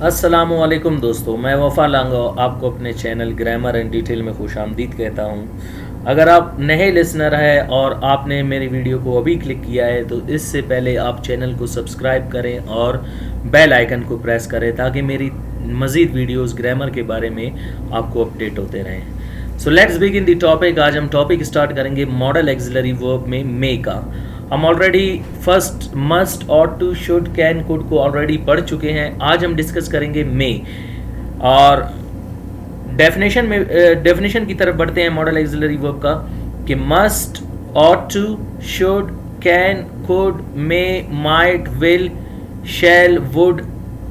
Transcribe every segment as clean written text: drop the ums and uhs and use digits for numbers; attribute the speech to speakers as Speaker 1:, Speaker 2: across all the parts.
Speaker 1: अस्सलामुअलैकुम दोस्तों, मैं वफ़ा लांगो आपको अपने चैनल ग्रामर एंड डिटेल में खुशामदीद कहता हूँ। अगर आप नए लिसनर हैं और आपने मेरी वीडियो को अभी क्लिक किया है तो इससे पहले आप चैनल को सब्सक्राइब करें और बेल आइकन को प्रेस करें ताकि मेरी मज़ीद वीडियोस ग्रामर के बारे में आपको अपडेट होते रहें। So let's begin the topic. आज हम टॉपिक स्टार्ट करेंगे मॉडल एक्सिलरी वर्ब में मे का। हम ऑलरेडी फर्स्ट मस्ट और टू शुड कैन कुड को ऑलरेडी पढ़ चुके हैं। आज हम डिस्कस करेंगे मे और डेफिनेशन की तरफ बढ़ते हैं मॉडल एक्सिलरी वर्ब का कि must, ought to, should, can, could, may, might, will, shall, would,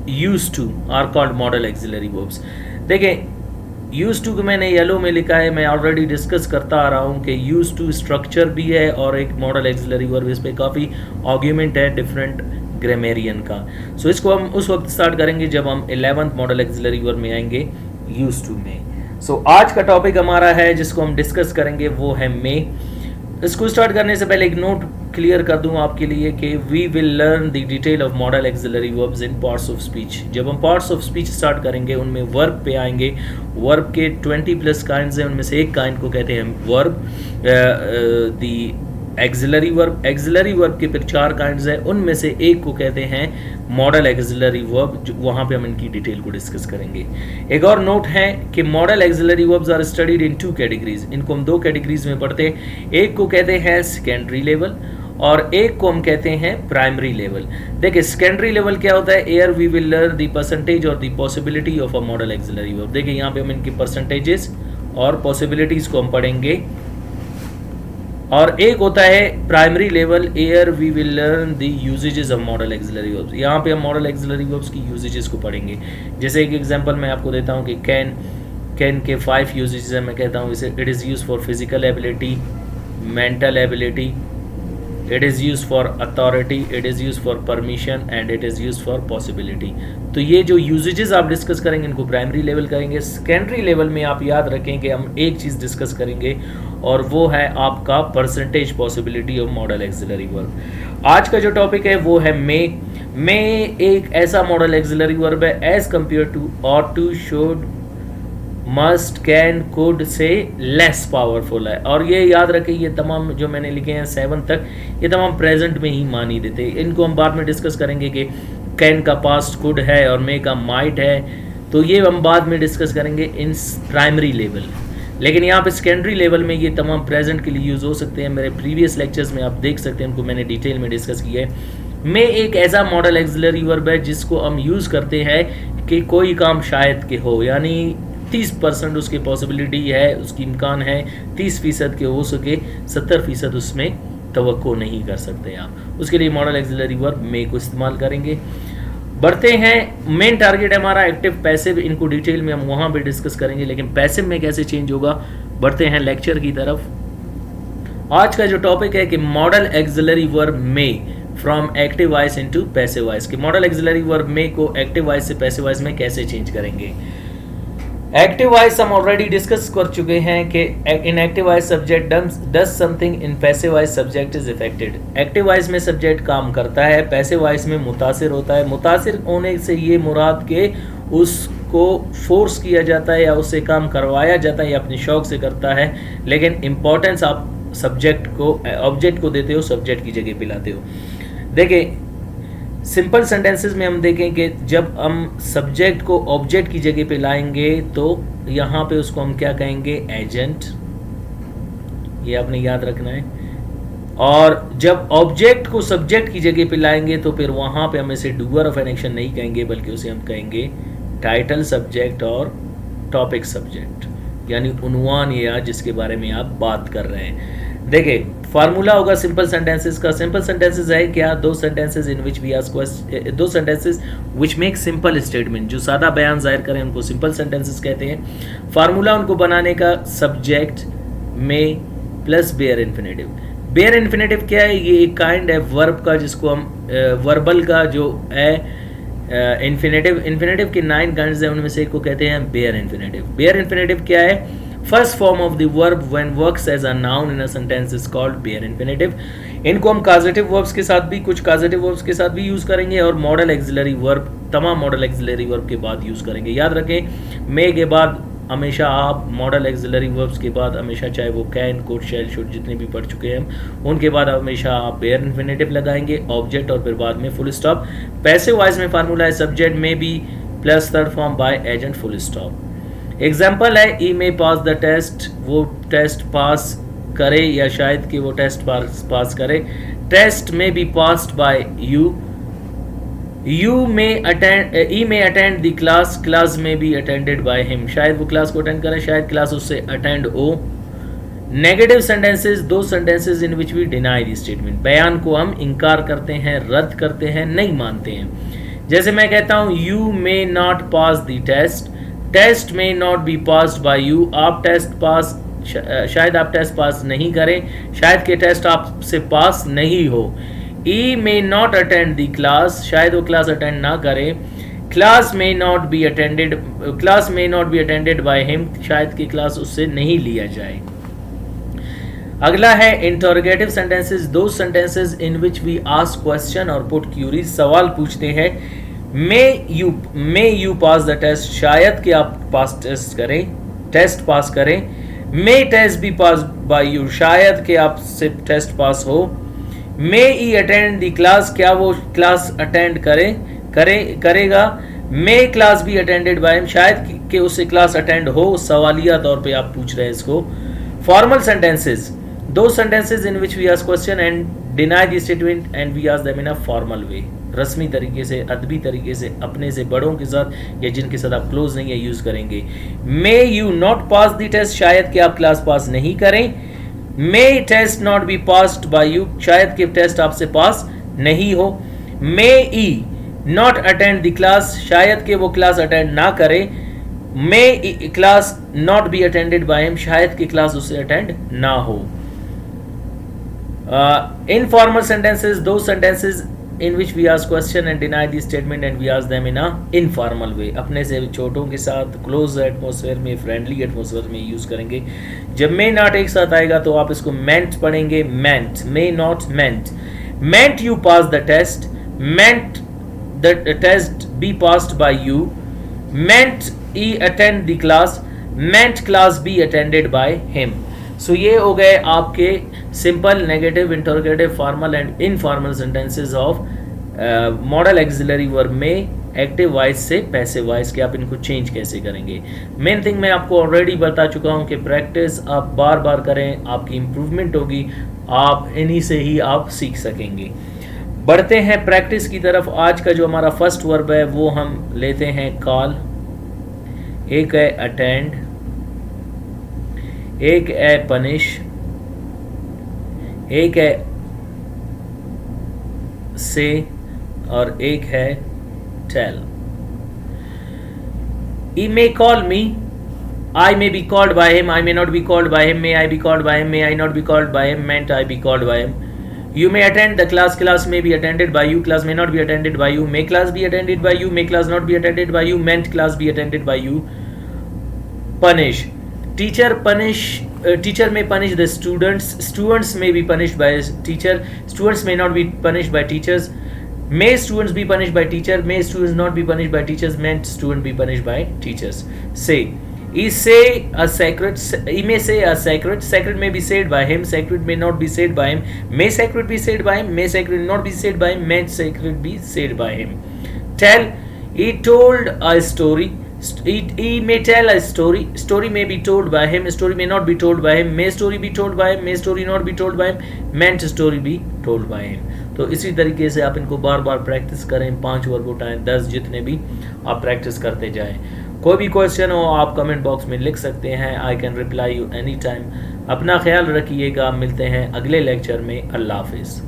Speaker 1: use to are called modal auxiliary verbs. देखें, यूज टू को मैंने येलो में लिखा है। मैं ऑलरेडी डिस्कस करता आ रहा हूँ कि यूज टू स्ट्रक्चर भी है और एक मॉडल एक्सिलरी वर्ब। इस पे काफ़ी आर्ग्यूमेंट है डिफरेंट ग्रामेरियन का। सो इसको हम उस वक्त स्टार्ट करेंगे जब हम 11th मॉडल एक्सिलरी वर्ब में आएंगे यूज टू में। सो आज का टॉपिक हमारा है जिसको हम डिस्कस करेंगे वो है मे। इसको स्टार्ट करने से पहले एक नोट क्लियर कर दूं आपके लिए कि we will learn the detail of modal auxiliary verbs in parts of speech. जब हम पार्ट्स ऑफ स्पीच स्टार्ट करेंगे उनमें वर्ब पे आएंगे। वर्ब के 20+ काइंड्स हैं, उनमें से एक काइंड को कहते हैं verb, the axillary verb. Axillary verb के फिर 4 काइंड्स हैं, उनमें से एक को कहते हैं मॉडल एक्सिलरी वर्ब। वहाँ पे हम इनकी डिटेल को डिस्कस करेंगे। एक और नोट है कि modal auxiliary verbs are studied in 2 categories. इनको हम 2 कैटेगरीज में पढ़ते हैं। एक को कहते हैं सेकेंडरी लेवल और एक को हम कहते हैं प्राइमरी लेवल। देखिए, सेकेंडरी लेवल क्या होता है? Here we will learn the percentage और the possibility of a modal auxiliary verb. देखिए, यहाँ पे हम इनकी परसेंटेजेस और पॉसिबिलिटीज को हम पढ़ेंगे। और एक होता है primary level, where we will learn the usages of modal auxiliary verbs. यहाँ पे हम मॉडल एक्सिलरी वर्ब्स की यूजेजेस को पढ़ेंगे। जैसे एक एग्जांपल मैं आपको देता हूँ कि कैन के 5 यूजेजेस है। मैं कहता हूँ इसे it is use for physical ability, mental ability, it is used for authority, it is used for permission and it is used for possibility। तो ये जो यूजेजेस आप डिस्कस करेंगे इनको प्राइमरी लेवल करेंगे। सेकेंडरी लेवल में आप याद रखें कि हम एक चीज़ डिस्कस करेंगे और वो है आपका percentage possibility of modal auxiliary verb. आज का जो टॉपिक है वो है मे एक ऐसा मॉडल एक्सिलरी वर्ब है as compare to ought to, should, must, can, could से लेस पावरफुल है। और ये याद रखें, ये तमाम जो मैंने लिखे हैं 7 तक, ये तमाम प्रेजेंट में ही मानी देते हैं। इनको हम बाद में डिस्कस करेंगे कि कैन का पास्ट कुड है और मे का माइट है, तो ये हम बाद में डिस्कस करेंगे इन प्राइमरी लेवल। लेकिन यहाँ पे सेकेंडरी लेवल में ये तमाम प्रेजेंट के लिए यूज़ हो सकते हैं। मेरे प्रीवियस लेक्चर्स में आप देख सकते हैं, उनको मैंने डिटेल में डिस्कस किया है। मे एक ऐसा मॉडल एक्सिलरी वर्ब है जिसको हम यूज़ करते हैं कि कोई काम शायद के हो, यानी 30% उसकी पॉसिबिलिटी है, उसकी इम्कान है 30% के हो सके, 70% उसमें तवक्को नहीं कर सकते आप। उसके लिए मॉडल एक्सिलरी वर्ब मे को इस्तेमाल करेंगे। बढ़ते हैं, मेन टारगेट है हमारा एक्टिव पैसिव। इनको डिटेल में हम वहाँ पे डिस्कस करेंगे, लेकिन पैसिव में कैसे चेंज होगा। बढ़ते हैं लेक्चर की तरफ। आज का जो टॉपिक है कि modal auxiliary verb may from active voice into passive voice. कि मॉडल एक्सिलरी वर्ब मे को एक्टिव वॉइस से पैसिव वॉइस में कैसे चेंज करेंगे। एक्टिव वॉइस हम ऑलरेडी डिस्कस कर चुके हैं कि इन active voice subject does something, in passive voice subject is affected. Active voice में सब्जेक्ट काम करता है, पैसिव वॉइस में मुतासिर होता है। मुतासिर होने से ये मुराद के उसको फोर्स किया जाता है या उससे काम करवाया जाता है या अपने शौक से करता है, लेकिन इम्पोर्टेंस आप सब्जेक्ट को, ऑब्जेक्ट को देते हो, सब्जेक्ट की जगह पे लाते हो। देखिए, सिंपल सेंटेंसेस में हम देखें कि जब हम सब्जेक्ट को ऑब्जेक्ट की जगह पे लाएंगे तो यहाँ पे उसको हम क्या कहेंगे? एजेंट। ये आपने याद रखना है। और जब ऑब्जेक्ट को सब्जेक्ट की जगह पे लाएंगे तो फिर वहाँ पे हम इसे डूअर ऑफ एन एक्शन नहीं कहेंगे, बल्कि उसे हम कहेंगे टाइटल सब्जेक्ट और टॉपिक सब्जेक्ट, यानी उन्वान या जिसके बारे में आप बात कर रहे हैं। देखिए, फार्मूला होगा सिंपल सेंटेंसेस का। सिंपल सेंटेंसेस है क्या? 2 sentences in which we ask question, 2 sentences which make simple statement, जो सादा बयान जाहिर करें उनको सिंपल सेंटेंसेस कहते हैं। फार्मूला उनको बनाने का सब्जेक्ट में plus bare infinitive. Bare infinitive क्या है? ये एक काइंड है वर्ब का जिसको हम वर्बल का जो है इन्फिनेटिव के 9 काइंड्स हैं, उनमें से एक को कहते हैं बेयर इन्फिनेटिव। बेयर इन्फिनेटिव क्या है? First form of the verb when works as a noun in a sentence is called bare infinitive. इनको हम causative verbs के साथ भी, कुछ causative verbs के साथ भी यूज करेंगे और modal auxiliary verb, तमाम modal auxiliary verb के बाद यूज करेंगे. याद रखें may के बाद हमेशा आप मॉडल एक्सिलरी वर्ब्स के बाद हमेशा, चाहे वो कैन, कुड, शैल, शुड जितने भी पढ़ चुके हैं उनके बाद हमेशा आप बेयर इन्फिनेटिव लगाएंगे, ऑब्जेक्ट और फिर बाद में फुल स्टॉप. पैसिव वॉइस में फार्मूला है सब्जेक्ट में be plus third form by agent full stop. Example है he may pass the test, वो टेस्ट पास करे या शायद कि वो टेस्ट पास करे. टेस्ट में B passed by you. You may attend, he may attend the class, class may be attended by him. शायद वो क्लास को अटेंड करे, शायद क्लास उससे अटेंड हो. नेगेटिव सेंटेंसेस, दो sentences in which we deny the statement. बयान को हम इनकार करते हैं, रद्द करते हैं, नहीं मानते हैं. जैसे मैं कहता हूँ you may not pass the test, test may not be passed by you. आप टेस्ट पास, शायद आप टेस्ट पास नहीं करें, शायद के टेस्ट आपसे पास नहीं हो. He may not attend the class, शायद वो क्लास अटेंड ना करे. Class may not be attended by him, शायद की क्लास उससे नहीं लिया जाए. अगला है इंटरोगेटिव सेंटेंसेस, दो sentences in which we ask question और पुट क्यूरीज. सवाल पूछते हैं. May you pass the test, शायद कि आप पास टेस्ट करें, टेस्ट पास करें. May test be passed by you, शायद कि आपसे टेस्ट पास हो. May he attend the class, क्या वो क्लास अटेंड करेगा. May class be attended by him, शायद कि उससे क्लास अटेंड हो. सवालिया तौर पे आप पूछ रहे हैं इसको. फॉर्मल सेंटेंसेस, दो sentences in which we ask question and deny the statement and we ask them in a formal way. रस्मी तरीके से, अदबी तरीके से, अपने से बड़ों के साथ या जिनके साथ आप क्लोज नहीं है यूज करेंगे. May you not pass the test, शायद कि आप क्लास पास नहीं करें. May test not be passed by you, शायद कि टेस्ट आपसे पास नहीं हो. May he not attend the class, शायद कि वो क्लास अटेंड ना करे. May class not be attended by him, शायद कि क्लास उससे अटेंड ना हो. Informal sentences, दो sentences in which we ask question and deny the statement and we ask them in a informal way. अपने से छोटों के साथ क्लोज एटमोसफेयर में, फ्रेंडली एटमोसफेयर में यूज करेंगे. जब may not एक साथ आएगा तो आप इसको meant पढ़ेंगे. meant, may not, meant. Meant you pass the test, meant the test be passed by you, meant he attend the class, meant class be attended by him. सो ये हो गए आपके simple, negative, interrogative, formal and informal sentences of modal auxiliary verb में active voice से passive voice के आप इनको change कैसे करेंगे. मेन थिंग मैं आपको ऑलरेडी बता चुका हूँ कि प्रैक्टिस आप बार बार करें, आपकी इम्प्रूवमेंट होगी, आप इन्हीं से ही आप सीख सकेंगे. बढ़ते हैं प्रैक्टिस की तरफ. आज का जो हमारा फर्स्ट वर्ब है वो हम लेते हैं कॉल, एक है अटेंड, एक है पनिश, एक है से और एक है tell. He may call me, I may be called by him, I may not be called by him, may I be called by him, may I not be called by him, meant I be called by him. You may attend the class, class may be attended by you, class may not be attended by you, may class be attended by you, may class not be attended by you, meant class be attended by you. Punish, teacher may punish the students may be punished by teacher, students may not be punished by teachers. May students be punished by teacher, may students not be punished by teachers, meant student be punished by teachers. Say, he may say a sacred may be said by him, sacred may not be said by him, may sacred be said by him, may sacred not be said by him, meant sacred be said by him. Tell, he told a story, he may tell a story, story may be told by him, story may not be told by him, may story be told by him, may story not be told by him, meant story be told by him. तो इसी तरीके से आप इनको बार बार practice करें, 5 verb उठाएं, 10 जितने भी आप प्रैक्टिस करते जाएं. कोई भी क्वेश्चन हो आप कमेंट बॉक्स में लिख सकते हैं. I can reply you any time. अपना ख्याल रखिएगा. मिलते हैं अगले लेक्चर में. अल्लाह हाफिज़.